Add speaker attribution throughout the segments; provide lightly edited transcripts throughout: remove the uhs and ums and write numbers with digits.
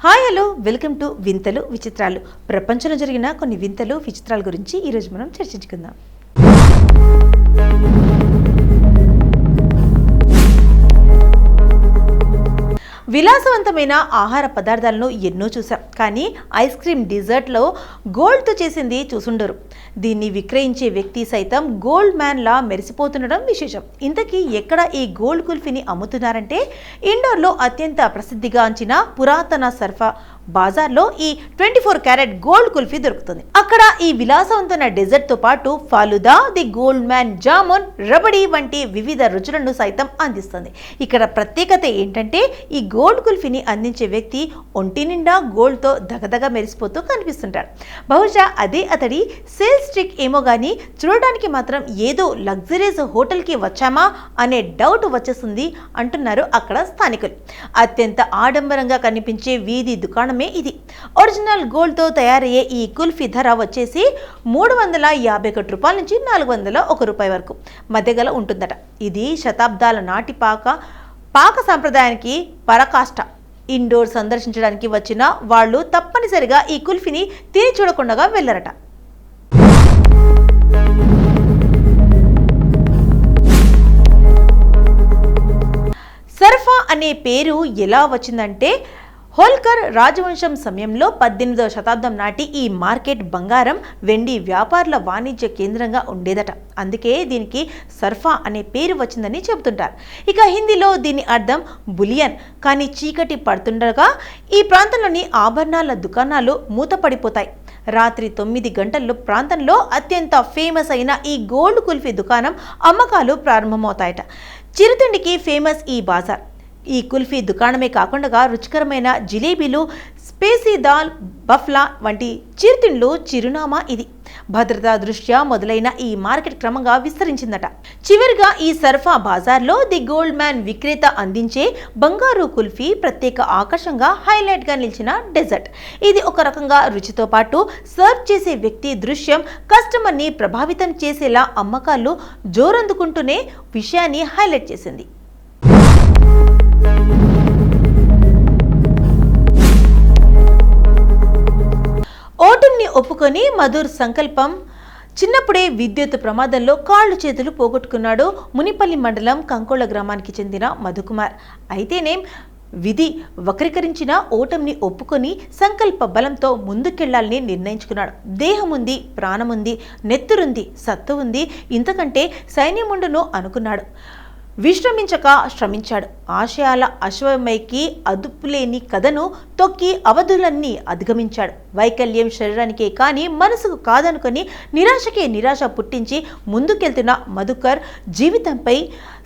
Speaker 1: Hi hello welcome to వింతలు విచిత్రాలు. ప్రపంచంలో జరిగిన కొన్ని వింతలు విచిత్రాల గురించి ఈరోజు మనం చర్చించుకుందాం. విలాసవంతమైన ఆహార పదార్థాలను ఎన్నో చూసాం, కానీ ఐస్ క్రీమ్ డిజర్ట్లో గోల్డ్తో చేసింది చూసుండరు. దీన్ని విక్రయించే వ్యక్తి సైతం గోల్డ్ మ్యాన్లా మెరిసిపోతుండడం విశేషం. ఇంతకీ ఎక్కడ ఈ గోల్డ్ కుల్ఫీని అమ్ముతున్నారంటే ఇండోర్లో అత్యంత ప్రసిద్ధిగాంచిన పురాతన సర్ఫా బాజార్లో ఈ 24 క్యారెట్ గోల్డ్ కుల్ఫీ దొరుకుతుంది. అక్కడ ఈ విలాసవంతమైన డెజర్ట్ తో పాటు ఫాలుదా, ది గోల్డ్ మ్యాన్ జామున్, రబడి వంటి వివిధ రుచులను సైతం అందిస్తుంది. ఇక్కడ ప్రత్యేకత ఏంటంటే ఈ గోల్డ్ కుల్ఫీని అందించే వ్యక్తి ఒంటి నిండా గోల్డ్తో దగదగ మెరిసిపోతూ కనిపిస్తుంటాడు. బహుశా అదే అతడి సేల్స్ ట్రిక్ ఏమో గానీ చూడడానికి మాత్రం ఏదో లగ్జరీస్ హోటల్కి వచ్చామా అనే డౌట్ వచ్చేస్తుంది అంటున్నారు అక్కడ స్థానికులు. అత్యంత ఆడంబరంగా కనిపించే వీధి దుకాణం ఇది. ఒరిజినల్ గోల్డ్తో తయారయ్యే ఈ కుల్ఫీ ధర వచ్చేసి 351 రూపాయల నుంచి 401 రూపాయి వరకు మధ్యగల ఉంటుందట. ఇది శతాబ్దాల నాటి పాక సంప్రదాయానికి పరాకాష్ట. ఇండోర్ సందర్శించడానికి వచ్చిన వాళ్ళు తప్పనిసరిగా ఈ కుల్ఫీని తిని చూడకుండా వెళ్ళరట. సర్ఫా అనే పేరు ఎలా వచ్చిందంటే హోల్కర్ రాజవంశం సమయంలో 18వ శతాబ్దం నాటి ఈ మార్కెట్ బంగారం, వెండి వ్యాపారుల వాణిజ్య కేంద్రంగా ఉండేదట. అందుకే దీనికి సర్ఫా అనే పేరు వచ్చిందని చెబుతుంటారు. ఇక హిందీలో దీని అర్థం బులియన్. కానీ చీకటి పడుతుండగా ఈ ప్రాంతంలోని ఆభరణాల దుకాణాలు మూతపడిపోతాయి. రాత్రి 9 గంటల్లో ప్రాంతంలో అత్యంత ఫేమస్ అయిన ఈ గోల్డ్ కుల్ఫీ దుకాణం అమ్మకాలు ప్రారంభమవుతాయట. చిరుతిండికి ఫేమస్ ఈ బాజార్. ఈ కుల్ఫీ దుకాణమే కాకుండా రుచికరమైన జిలేబీలు, స్పేసీ దాల్, బఫ్లా వంటి చిరుతిండ్లు చిరునామా ఇది. భద్రతా దృష్ట్యా మొదలైన ఈ మార్కెట్ క్రమంగా విస్తరించిందట. చివరిగా ఈ సర్ఫా బాజార్లో ది గోల్డ్ మ్యాన్ విక్రేత అందించే బంగారు కుల్ఫీ ప్రత్యేక ఆకర్షణగా హైలైట్గా నిలిచిన డెజర్ట్. ఇది ఒక రకంగా రుచితో పాటు సర్వ్ చేసే వ్యక్తి దృశ్యం కస్టమర్ని ప్రభావితం చేసేలా అమ్మకాలు జోరందుకుంటూనే విషయాన్ని హైలైట్ చేసింది. ఓటమిని ఒప్పుకొని మధుర్ సంకల్పం. చిన్నప్పుడే విద్యుత్ ప్రమాదంలో కాళ్ళు చేతులు పోగొట్టుకున్నాడు మునిపల్లి మండలం కంకోళ గ్రామానికి చెందిన మధుకుమార్. అయితేనేం విధి వక్రీకరించిన ఓటమిని ఒప్పుకొని సంకల్ప బలంతో ముందుకెళ్లాలని నిర్ణయించుకున్నాడు. దేహముంది, ప్రాణముంది, నెత్తురుంది, సత్తు ఉంది, ఇంతకంటే సైన్యముండును అనుకున్నాడు. విశ్రమించక శ్రమించాడు. ఆశయాల అశ్వమైకి అదుపులేని కథను తొక్కి అవధులన్నీ అధిగమించాడు. వైకల్యం శరీరానికే కానీ మనసుకు కాదనుకొని నిరాశకే నిరాశ పుట్టించి ముందుకెళ్తున్న మధుకర్ జీవితంపై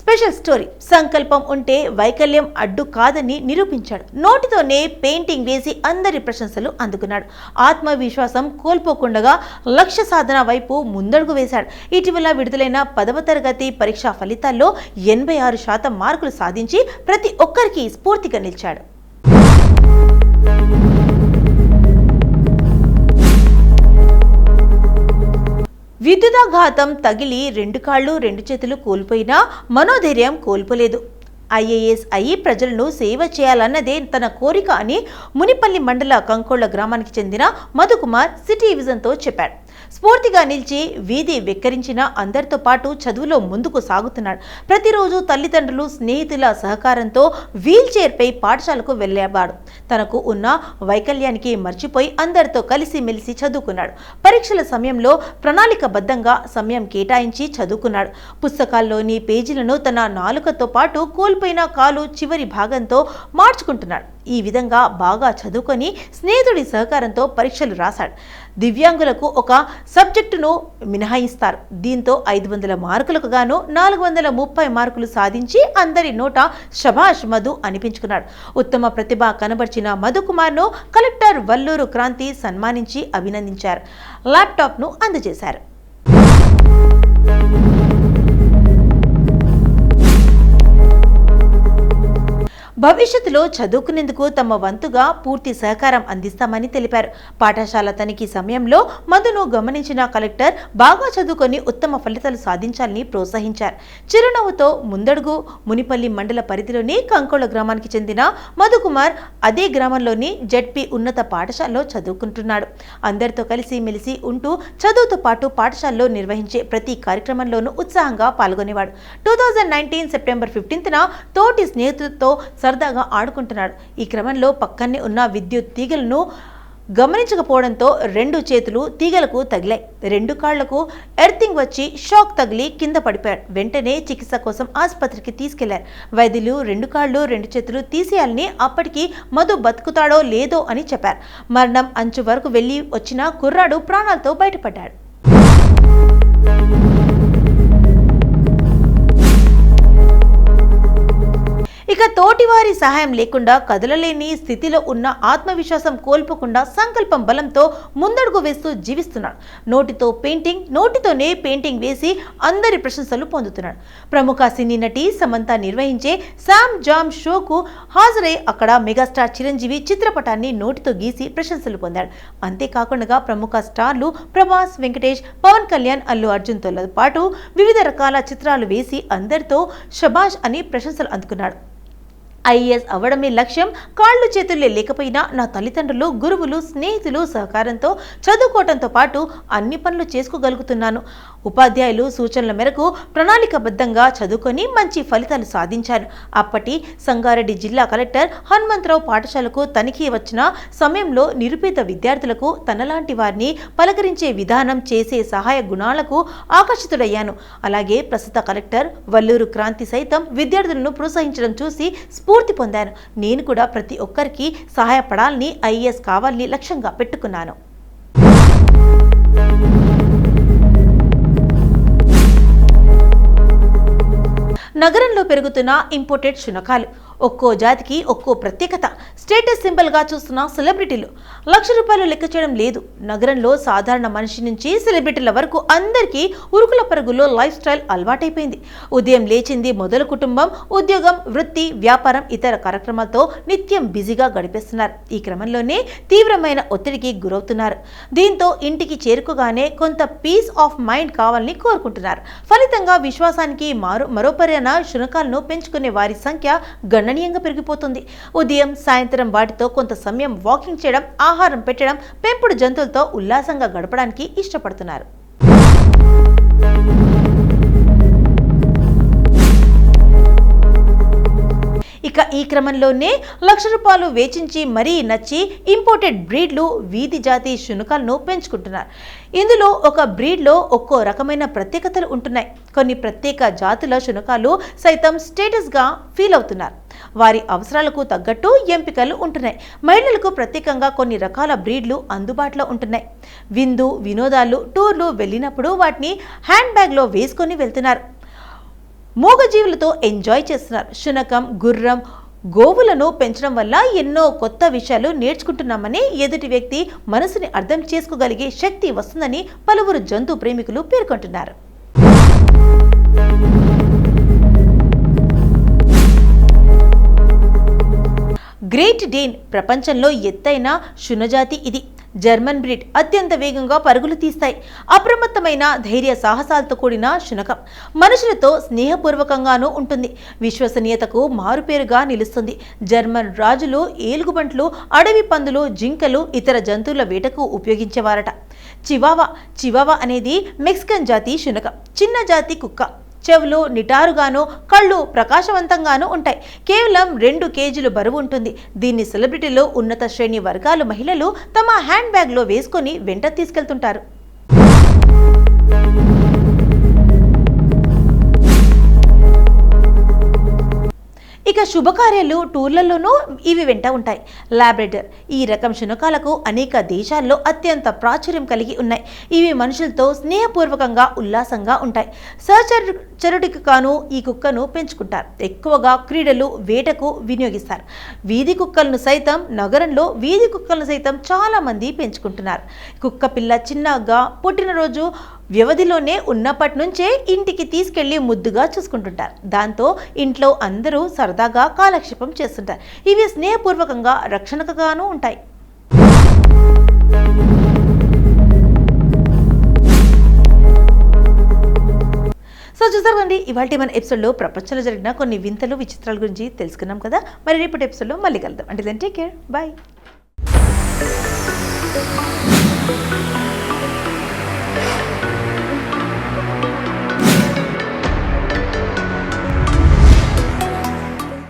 Speaker 1: స్పెషల్ స్టోరీ. సంకల్పం ఉంటే వైకల్యం అడ్డు కాదని నిరూపించాడు. నోటితోనే పెయింటింగ్ వేసి అందరి ప్రశంసలు అందుకున్నాడు. ఆత్మవిశ్వాసం కోల్పోకుండా లక్ష్య సాధన వైపు ముందడుగు వేశాడు. ఇటీవల విడుదలైన 10వ తరగతి పరీక్షా ఫలితాల్లో 86% మార్కులు సాధించి ప్రతి ఒక్కరికి స్ఫూర్తిగా నిలిచాడు. విద్యుదాఘాతం తగిలి 2 కాళ్ళు 2 చేతులు కోల్పోయినా మనోధైర్యం కోల్పోలేదు. ఐఏఎస్ అయి ప్రజలను సేవ చేయాలన్నదే తన కోరిక అని మునిపల్లి మండల కంకోళ గ్రామానికి చెందిన మధుకుమార్ సిటీ విజన్తో చెప్పాడు. స్ఫూర్తిగా నిలిచి వీధి వెక్కరించిన అందరితో పాటు చదువులో ముందుకు సాగుతున్నాడు. ప్రతిరోజు తల్లిదండ్రులు, స్నేహితుల సహకారంతో వీల్ చైర్పై పాఠశాలకు వెళ్ళేవాడు. తనకు ఉన్న వైకల్యానికి మర్చిపోయి అందరితో కలిసిమెలిసి చదువుకున్నాడు. పరీక్షల సమయంలో ప్రణాళికబద్ధంగా సమయం కేటాయించి చదువుకున్నాడు. పుస్తకాల్లోని పేజీలను తన నాలుకతో పాటు కోల్పోయిన కాలు చివరి భాగంతో మార్చుకుంటున్నాడు. ఈ విధంగా బాగా చదువుకొని స్నేహితుడి సహకారంతో పరీక్షలు రాశాడు. దివ్యాంగులకు ఒక సబ్జెక్టును మినహాయిస్తారు. దీంతో 500 మార్కులకు గాను 430 మార్కులు సాధించి అందరి నోట శభాష్ మధు అనిపించుకున్నాడు. ఉత్తమ ప్రతిభ కనబర్చిన మధుకుమార్ను కలెక్టర్ వల్లూరు క్రాంతి సన్మానించి అభినందించారు. ల్యాప్టాప్ను అందజేశారు. భవిష్యత్తులో చదువుకునేందుకు తమ వంతుగా పూర్తి సహకారం అందిస్తామని తెలిపారు. పాఠశాల తనిఖీ సమయంలో మధును గమనించిన కలెక్టర్ బాగా చదువుకొని ఉత్తమ ఫలితాలు సాధించాలని ప్రోత్సహించారు. చిరునవ్వుతో ముందడుగు మునిపల్లి మండల పరిధిలోని కంకోళ గ్రామానికి చెందిన మధుకుమార్ అదే గ్రామంలోని జెడ్పీ ఉన్నత పాఠశాలలో చదువుకుంటున్నాడు. అందరితో కలిసి మెలిసి ఉంటూ చదువుతో పాటు పాఠశాలలో నిర్వహించే ప్రతి కార్యక్రమంలోనూ ఉత్సాహంగా పాల్గొనేవాడు. 2019 సెప్టెంబర్ 15న తోటి స్నేహితులతో సరదాగా ఆడుకుంటున్నాడు. ఈ క్రమంలో పక్కనే ఉన్న విద్యుత్ తీగలను గమనించకపోవడంతో 2 చేతులు తీగలకు తగిలాయి. 2 కాళ్లకు ఎర్తింగ్ వచ్చి షాక్ తగిలి కింద పడిపోయాడు. వెంటనే చికిత్స కోసం ఆసుపత్రికి తీసుకెళ్లారు. వైద్యులు 2 కాళ్లు 2 చేతులు తీసేయాలని, అప్పటికి మధు బతుకుతాడో లేదో అని చెప్పారు. మరణం అంచు వరకు వెళ్లి వచ్చిన కుర్రాడు ప్రాణాలతో బయటపడ్డాడు. ఇక తోటివారి సహాయం లేకుండా కదలలేని స్థితిలో ఉన్న ఆత్మవిశ్వాసం కోల్పోకుండా సంకల్పం బలంతో ముందడుగు వేస్తూ జీవిస్తున్నాడు. నోటితోనే పెయింటింగ్ వేసి అందరి ప్రశంసలు పొందుతున్నాడు. ప్రముఖ సినీ నటి సమంత నిర్వహించే శామ్ జామ్ షోకు హాజరై అక్కడ మెగాస్టార్ చిరంజీవి చిత్రపటాన్ని నోటితో గీసి ప్రశంసలు పొందాడు. అంతేకాకుండా ప్రముఖ స్టార్లు ప్రభాస్, వెంకటేష్, పవన్ కళ్యాణ్, అల్లు అర్జున్తో పాటు వివిధ రకాల చిత్రాలు వేసి అందరితో శబాష్ అని ప్రశంసలు అందుకున్నాడు. ఐఏఎస్ అవ్వడమే లక్ష్యం, కాళ్ళు చేతుల్లో లేకపోయినా నా తల్లిదండ్రులు, గురువులు, స్నేహితులు సహకారంతో చదువుకోవడంతో పాటు అన్ని పనులు చేసుకోగలుగుతున్నాను. ఉపాధ్యాయులు సూచనల మేరకు ప్రణాళికబద్ధంగా చదువుకొని మంచి ఫలితాలు సాధించాను. అప్పటి సంగారెడ్డి జిల్లా కలెక్టర్ హనుమంతరావు పాఠశాలకు తనిఖీ వచ్చిన సమయంలో నిరుపేద విద్యార్థులకు తనలాంటి వారిని పలకరించే విధానం, చేసే సహాయ గుణాలకు ఆకర్షితుడయ్యాను. అలాగే ప్రస్తుత కలెక్టర్ వల్లూరు క్రాంతి సైతం విద్యార్థులను ప్రోత్సహించడం చూసి స్ఫూర్తి పొందాను. నేను కూడా ప్రతి ఒక్కరికి సహాయపడాలని, ఐఏఎస్ కావాలని లక్ష్యంగా పెట్టుకున్నాను. నగరంలో పెరుగుతున్న ఇంపోర్టెడ్ శునకాలు. ఒక్కో జాతికి ఒక్కో ప్రత్యేకత. స్టేటస్ సింబల్గా చూస్తున్న సెలబ్రిటీలు. ₹1,00,000 లెక్క చేయడం లేదు. నగరంలో సాధారణ మనిషి నుంచి సెలబ్రిటీల వరకు అందరికీ ఉరుకుల పరుగుల్లో లైఫ్ స్టైల్ అలవాటైపోయింది. ఉదయం లేచింది మొదలు కుటుంబం, ఉద్యోగం, వృత్తి, వ్యాపారం, ఇతర కార్యక్రమాలతో నిత్యం బిజీగా గడిపేస్తున్నారు. ఈ క్రమంలోనే తీవ్రమైన ఒత్తిడికి గురవుతున్నారు. దీంతో ఇంటికి చేరుకోగానే కొంత పీస్ ఆఫ్ మైండ్ కావాలని కోరుకుంటున్నారు. ఫలితంగా విశ్వాసానికి మరోపరైన శునకాలను పెంచుకునే వారి సంఖ్య గణనీయంగా పెరిగిపోతుంది. ఉదయం, సాయంత్రం వాటితో కొంత సమయం వాకింగ్ చేయడం, ఆహారం పెట్టడం, పెంపుడు జంతువులతో ఉల్లాసంగా గడపడానికి ఇష్టపడుతున్నారు. ఇక ఈ క్రమంలోనే ₹1,00,000 వేచించి మరీ నచ్చి ఇంపోర్టెడ్ బ్రీడ్లు, వీధి జాతి శునకాలను పెంచుకుంటున్నారు. ఇందులో ఒక బ్రీడ్లో ఒక్కో రకమైన ప్రత్యేకతలు ఉంటున్నాయి. కొన్ని ప్రత్యేక జాతుల శునకాలు సైతం స్టేటస్గా ఫీల్ అవుతున్నారు. వారి అవసరాలకు తగ్గట్టు ఎంపికలు ఉంటున్నాయి. మహిళలకు ప్రత్యేకంగా కొన్ని రకాల బ్రీడ్లు అందుబాటులో ఉంటున్నాయి. వినోదాలు, టూర్లు వెళ్ళినప్పుడు వాటిని హ్యాండ్ బ్యాగ్లో వేసుకొని వెళ్తున్నారు. మూగజీవులతో ఎంజాయ్ చేస్తున్నారు. శునకం, గుర్రం, గోవులను పెంచడం వల్ల ఎన్నో కొత్త విషయాలు నేర్చుకుంటున్నామని, ఎదుటి వ్యక్తి మనసుని అర్థం చేసుకోగలిగే శక్తి వస్తుందని పలువురు జంతు ప్రేమికులు పేర్కొంటున్నారు. గ్రేట్ డేన్ ప్రపంచంలో ఎత్తైన శునజాతి ఇది. German breed. అత్యంత వేగంగా పరుగులు తీస్తాయి. అప్రమత్తమైన ధైర్య సాహసాలతో కూడిన శునకం. మనుషులతో స్నేహపూర్వకంగానూ ఉంటుంది. విశ్వసనీయతకు మారుపేరుగా నిలుస్తుంది. జర్మన్ రాజులు ఏలుగుబంట్లు, అడవి పందులు, జింకలు, ఇతర జంతువుల వేటకు ఉపయోగించేవారట. చివావా అనేది మెక్సికన్ జాతి శునకం. చిన్న జాతి కుక్క. చెవులు నిటారుగాను, కళ్ళు ప్రకాశవంతంగానూ ఉంటాయి. కేవలం 2 కేజీలు బరువు ఉంటుంది. దీన్ని సెలబ్రిటీలు, ఉన్నత శ్రేణి వర్గాల మహిళలు తమ హ్యాండ్ బ్యాగ్లో వేసుకొని వెంట తీసుకెళ్తుంటారు. ఇక శుభకార్యాలు, టూర్లలోనూ ఇవి వెంట ఉంటాయి. లాబ్రెడర్. ఈ రకం శునకాలకు అనేక దేశాల్లో అత్యంత ప్రాచుర్యం కలిగి ఉన్నాయి. ఇవి మనుషులతో స్నేహపూర్వకంగా, ఉల్లాసంగా ఉంటాయి. సహచరుడికి కాను ఈ కుక్కను పెంచుకుంటారు. ఎక్కువగా క్రీడలు, వేటకు వినియోగిస్తారు. నగరంలో వీధి కుక్కలను సైతం చాలా మంది పెంచుకుంటున్నారు. కుక్క పిల్ల చిన్నగా పుట్టినరోజు వ్యవధిలోనే ఉన్నప్పటి నుంచే ఇంటికి తీసుకెళ్లి ముద్దుగా చూసుకుంటుంటారు. దాంతో ఇంట్లో అందరూ సరదాగా కాలక్షేపం చేస్తుంటారు. ఇవి స్నేహపూర్వకంగా రక్షణగాను ఉంటాయి. సో చూసారు కండి, ఇవాళ మన ఎపిసోడ్లో ప్రపంచంలో జరిగిన కొన్ని వింతలు విచిత్రాల గురించి తెలుసుకున్నాం కదా. మరి రేపటి ఎపిసోడ్లో మళ్ళీ కలుద్దాం. అంటే దెన్ టేక్ కేర్, బాయ్.